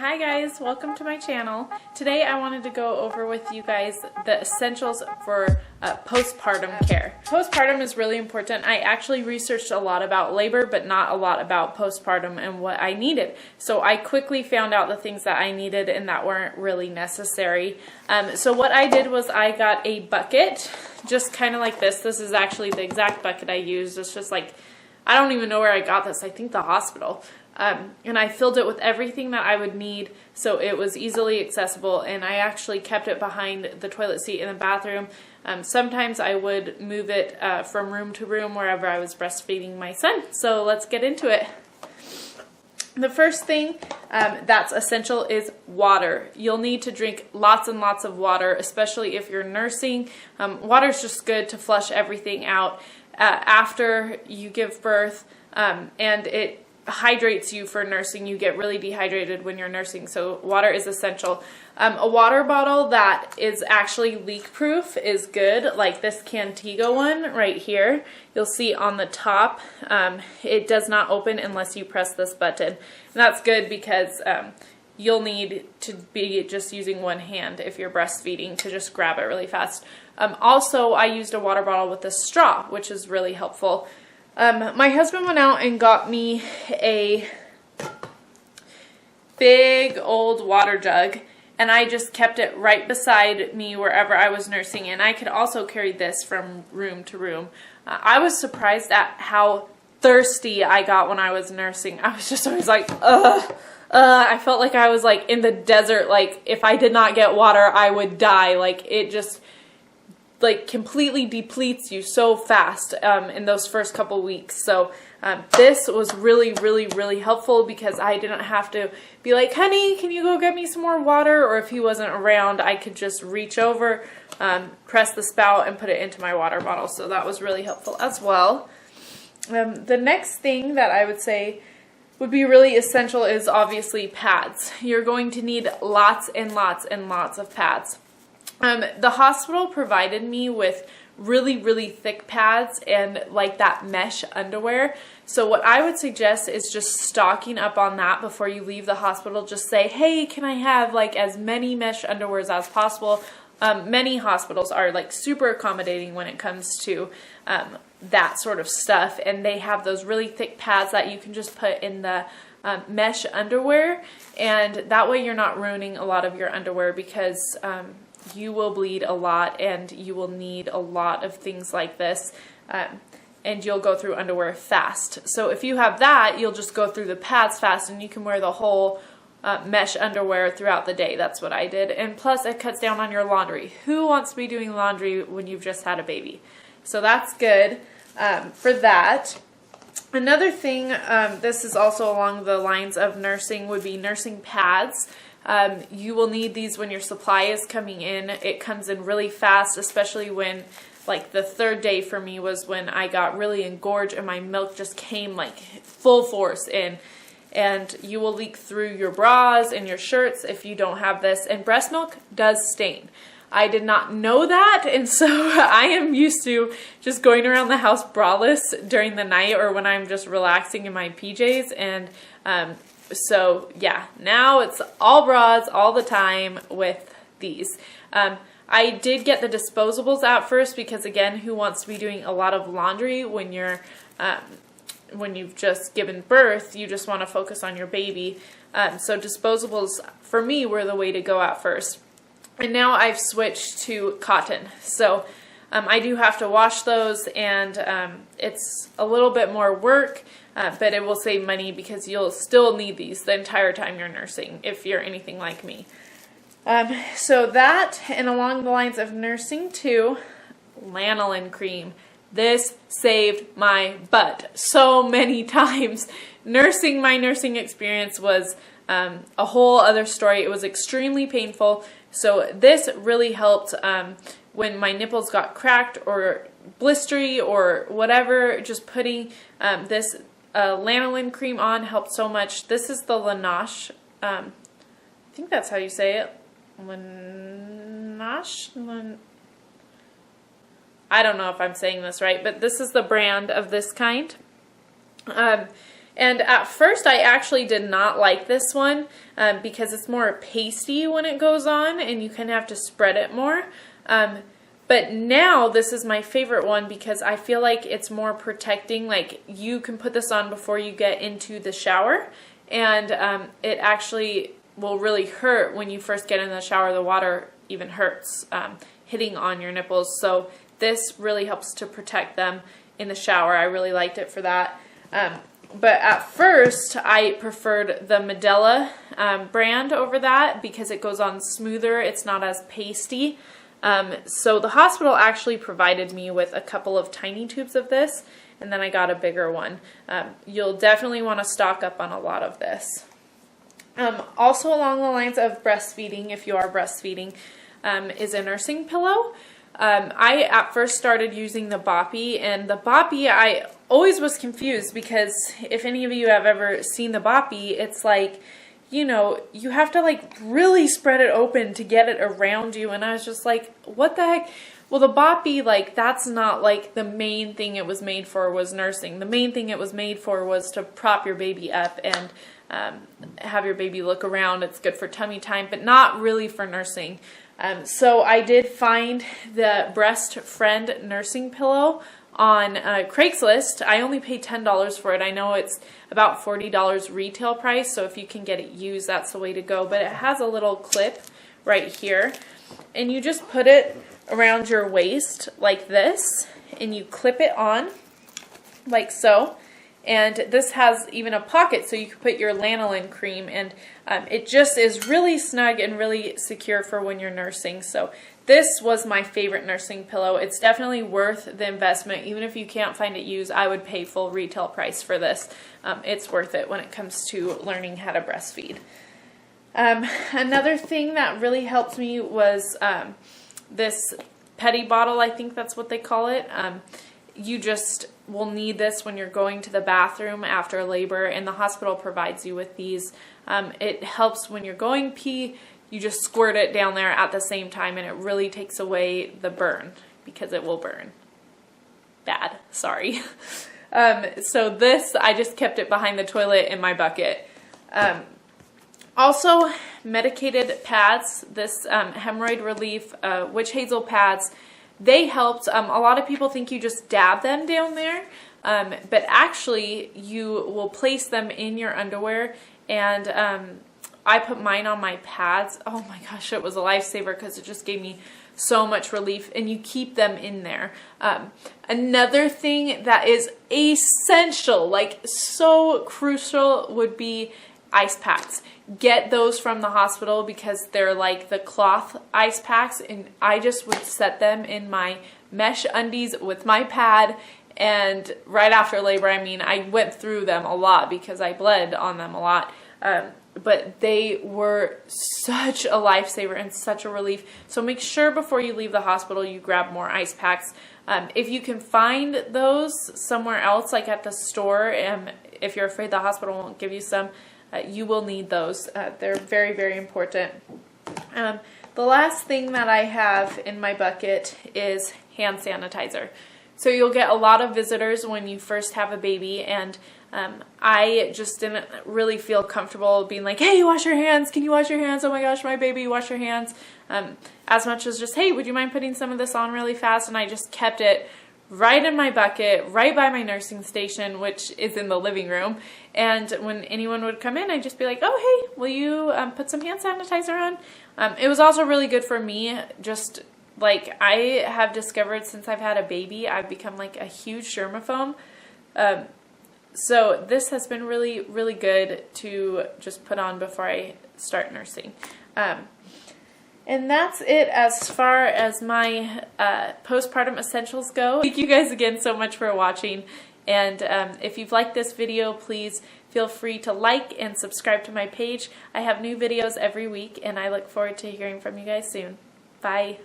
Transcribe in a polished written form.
Hi guys, welcome to my channel. Today I wanted to go over with you guys the essentials for postpartum care. Postpartum is really important. I actually researched a lot about labor, but not a lot about postpartum and what I needed. So I quickly found out the things that I needed and that weren't really necessary. So what I did was I got a bucket, just kind of like this. This is actually the exact bucket I used. It's just like, I don't even know where I got this. I think the hospital. And I filled it with everything that I would need so it was easily accessible, and I actually kept it behind the toilet seat in the bathroom. Sometimes I would move it from room to room wherever I was breastfeeding my son. So let's get into it. The first thing that's essential is water. You'll need to drink lots and lots of water, especially if you're nursing. Water is just good to flush everything out after you give birth, and it hydrates you for nursing. You get really dehydrated when you're nursing, so water is essential. A water bottle that is actually leak proof is good, like this Cantigo one right here. You'll see on the top, it does not open unless you press this button. And that's good because you'll need to be just using one hand if you're breastfeeding to just grab it really fast. Also, I used a water bottle with a straw, which is really helpful. My husband went out and got me a big old water jug, and I just kept it right beside me wherever I was nursing, and I could also carry this from room to room. I was surprised at how thirsty I got when I was nursing. I was just always like, I felt like I was like in the desert. Like if I did not get water, I would die. Like it just like completely depletes you so fast in those first couple weeks. So this was really helpful because I didn't have to be like, honey, can you go get me some more water? Or if he wasn't around, I could just reach over, press the spout, and put it into my water bottle. So that was really helpful as well. The next thing that I would say would be really essential is obviously pads. You're going to need lots and lots and lots of pads. The hospital provided me with really thick pads and like that mesh underwear. So what I would suggest is just stocking up on that before you leave the hospital. Just say, hey, can I have like as many mesh underwears as possible? Many hospitals are like super accommodating when it comes to that sort of stuff, and they have those really thick pads that you can just put in the mesh underwear, and that way you're not ruining a lot of your underwear because you will bleed a lot and you will need a lot of things like this, and you'll go through underwear fast. So if you have that, you'll just go through the pads fast and you can wear the whole mesh underwear throughout the day. That's what I did. And plus it cuts down on your laundry. Who wants to be doing laundry when you've just had a baby? So that's good for that. Another thing, this is also along the lines of nursing, would be nursing pads. You will need these when your supply is coming in. It comes in really fast, especially when, like the third day for me was when I got really engorged and my milk just came like full force in. And you will leak through your bras and your shirts if you don't have this. And breast milk does stain. I did not know that, and so I am used to just going around the house braless during the night or when I'm just relaxing in my PJs, and so yeah, now it's all bras all the time with these. I did get the disposables at first because, again, who wants to be doing a lot of laundry when you're when you've just given birth? You just want to focus on your baby. So disposables for me were the way to go at first. And now I've switched to cotton. So I do have to wash those, and it's a little bit more work, but it will save money because you'll still need these the entire time you're nursing if you're anything like me. So that, and along the lines of nursing too, lanolin cream. This saved my butt so many times. My nursing experience was a whole other story. It was extremely painful. So this really helped when my nipples got cracked or blistery or whatever. Just putting this lanolin cream on helped so much. This is the Laneige. I think that's how you say it. Laneige? I don't know if I'm saying this right, but this is the brand of this kind. And at first I actually did not like this one because it's more pasty when it goes on and you kind of have to spread it more. But now this is my favorite one because I feel like it's more protecting. Like you can put this on before you get into the shower, and it actually will really hurt when you first get in the shower. The water even hurts hitting on your nipples. So this really helps to protect them in the shower. I really liked it for that. But at first I preferred the Medela brand over that because it goes on smoother. It's not as pasty. So the hospital actually provided me with a couple of tiny tubes of this, and then I got a bigger one. You'll definitely want to stock up on a lot of this. Also along the lines of breastfeeding, if you are breastfeeding, is a nursing pillow. I at first started using the Boppy, and the Boppy, I always was confused because if any of you have ever seen the Boppy, it's like, you know, you have to like really spread it open to get it around you, and I was just like, what the heck? Well, the Boppy, like, that's not like the main thing it was made for was nursing. The main thing it was made for was to prop your baby up and have your baby look around. It's good for tummy time, but not really for nursing. So I did find the Breast Friend nursing pillow on Craigslist. I only paid $10 for it. I know it's about $40 retail price, so if you can get it used, that's the way to go. But it has a little clip right here, and you just put it around your waist like this, and you clip it on like so. And this has even a pocket so you can put your lanolin cream, and it just is really snug and really secure for when you're nursing. So this was my favorite nursing pillow. It's definitely worth the investment. Even if you can't find it used, I would pay full retail price for this. It's worth it when it comes to learning how to breastfeed. Another thing that really helped me was this Petty bottle, I think that's what they call it. You just will need this when you're going to the bathroom after labor, and the hospital provides you with these. It helps when you're going pee. You just squirt it down there at the same time, and it really takes away the burn because it will burn. Bad, sorry. So this, I just kept it behind the toilet in my bucket. Also, medicated pads, this hemorrhoid relief witch hazel pads, they helped. A lot of people think you just dab them down there, but actually you will place them in your underwear, and I put mine on my pads. Oh my gosh, it was a lifesaver because it just gave me so much relief, and you keep them in there. Another thing that is essential, like so crucial, would be ice packs. Get those from the hospital because they're like the cloth ice packs, and I just would set them in my mesh undies with my pad. And right after labor, I mean, I went through them a lot because I bled on them a lot. But they were such a lifesaver and such a relief. So make sure before you leave the hospital you grab more ice packs. If you can find those somewhere else, like at the store, if you're afraid the hospital won't give you some, you will need those. They're very, very important. The last thing that I have in my bucket is hand sanitizer. So you'll get a lot of visitors when you first have a baby, and I just didn't really feel comfortable being like, hey, wash your hands, can you wash your hands? Oh my gosh, my baby, wash your hands. As much as just, hey, would you mind putting some of this on really fast? And I just kept it right in my bucket, right by my nursing station, which is in the living room. And when anyone would come in, I'd just be like, oh, hey, will you put some hand sanitizer on? It was also really good for me. Just like I have discovered since I've had a baby, I've become like a huge germaphobe. So this has been really, really good to just put on before I start nursing. And that's it as far as my postpartum essentials go. Thank you guys again so much for watching. And if you've liked this video, please feel free to like and subscribe to my page. I have new videos every week, and I look forward to hearing from you guys soon. Bye.